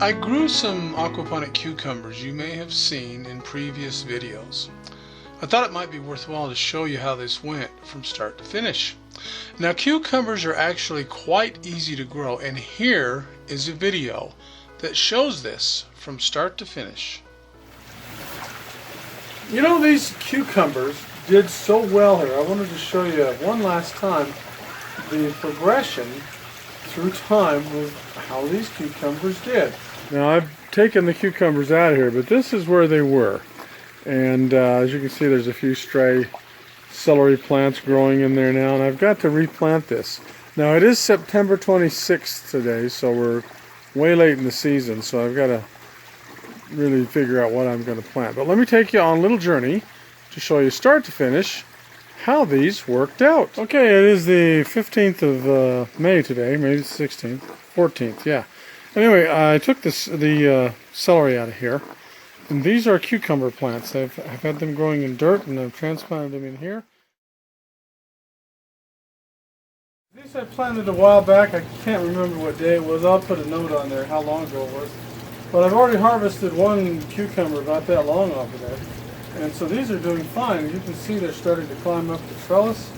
I grew some aquaponic cucumbers you may have seen in previous videos. I thought it might be worthwhile to show you how this went from start to finish. Now, cucumbers are actually quite easy to grow, and here is a video that shows this from start to finish. You know, these cucumbers did so well here. I wanted to show you one last time the progression through time with how these cucumbers did. Now, I've taken the cucumbers out of here, but this is where they were. And as you can see, there's a few stray celery plants growing in there now, and I've got to replant this. Now, it is September 26th today, so we're way late in the season, so I've got to really figure out what I'm going to plant. But let me take you on a little journey to show you start to finish how these worked out. Okay, it is the 15th of May today, maybe the 16th, 14th, yeah. Anyway, I took the celery out of here, and these are cucumber plants. I've had them growing in dirt, and I've transplanted them in here. These I planted a while back. I can't remember what day it was. I'll put a note on there how long ago it was. But I've already harvested one cucumber about that long off of there. And so these are doing fine. You can see they're starting to climb up the trellis.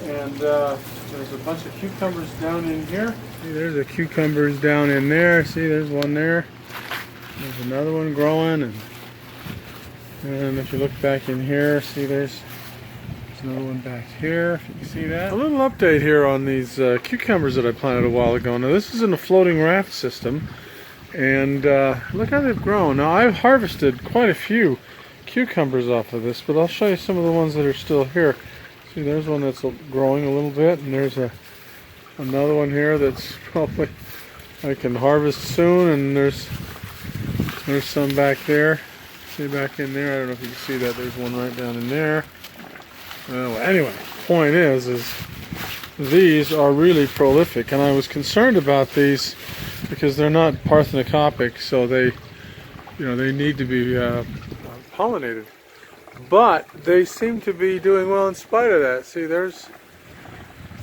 And there's a bunch of cucumbers down in here. See, there's the cucumbers down in there. See, there's one there. There's another one growing. And if you look back in here, see there's another one back here, if you can see that. A little update here on these cucumbers that I planted a while ago. Now, this is in a floating raft system. And look how they've grown. Now, I've harvested quite a few cucumbers off of this, but I'll show you some of the ones that are still here. See, there's one that's growing a little bit, and there's another one here that's probably I can harvest soon, and there's some back there. See back in there, I don't know if you can see that, there's one right down in there. Well, anyway, point is these are really prolific, and I was concerned about these because they're not parthenocopic, so they need to be pollinated. But they seem to be doing well in spite of that. See, there's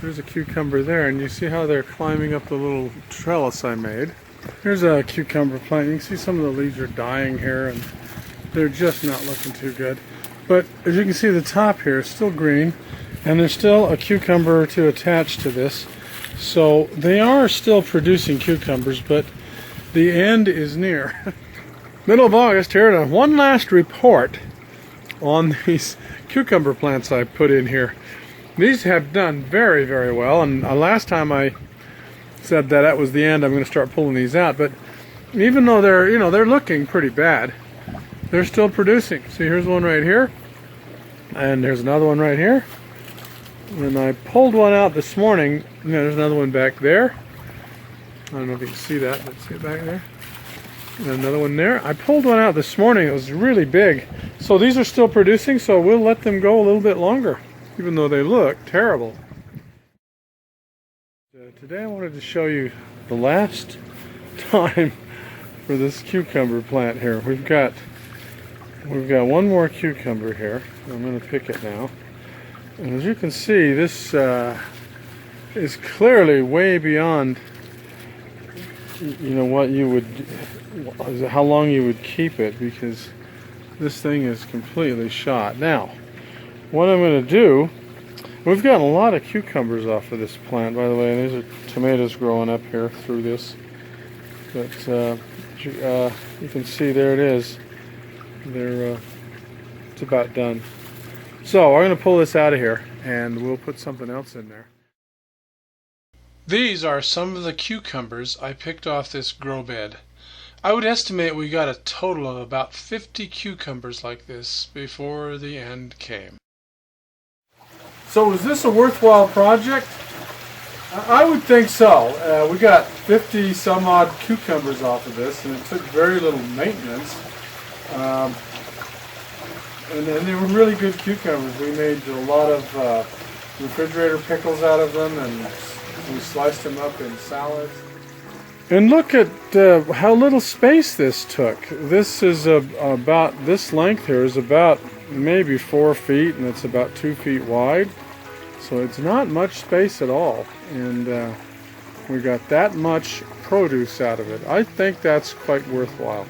a cucumber there, and you see how they're climbing up the little trellis I made. Here's a cucumber plant. You can see some of the leaves are dying here, and they're just not looking too good. But as you can see, the top here is still green, and there's still a cucumber or two attached to this. So they are still producing cucumbers, but the end is near. Middle of August here, and one last report on these cucumber plants I put in here. These have done very, very well, and last time I said that was the end, I'm going to start pulling these out. But even though they're looking pretty bad, they're still producing. See, here's one right here, and there's another one right here. And I pulled one out this morning. There's another one back there. I don't know if you can see that, but see it back there. And another one there. I pulled one out this morning. It was really big. So these are still producing, so we'll let them go a little bit longer, even though they look terrible. Today I wanted to show you the last time for this cucumber plant here. We've got one more cucumber here. I'm going to pick it now. And as you can see, this is clearly way beyond what you would, how long you would keep it, because this thing is completely shot. Now, what I'm going to do, we've got a lot of cucumbers off of this plant, by the way, and these are tomatoes growing up here through this. But you can see there it is. It's about done. So I'm going to pull this out of here, and we'll put something else in there. These are some of the cucumbers I picked off this grow bed. I would estimate we got a total of about 50 cucumbers like this before the end came. So was this a worthwhile project? I would think so. We got 50 some odd cucumbers off of this, and it took very little maintenance. And they were really good cucumbers. We made a lot of refrigerator pickles out of them, and we sliced them up in salads. And look at how little space this took. This is about, this length here is about maybe 4 feet, and it's about 2 feet wide. So it's not much space at all. And We got that much produce out of it. I think that's quite worthwhile.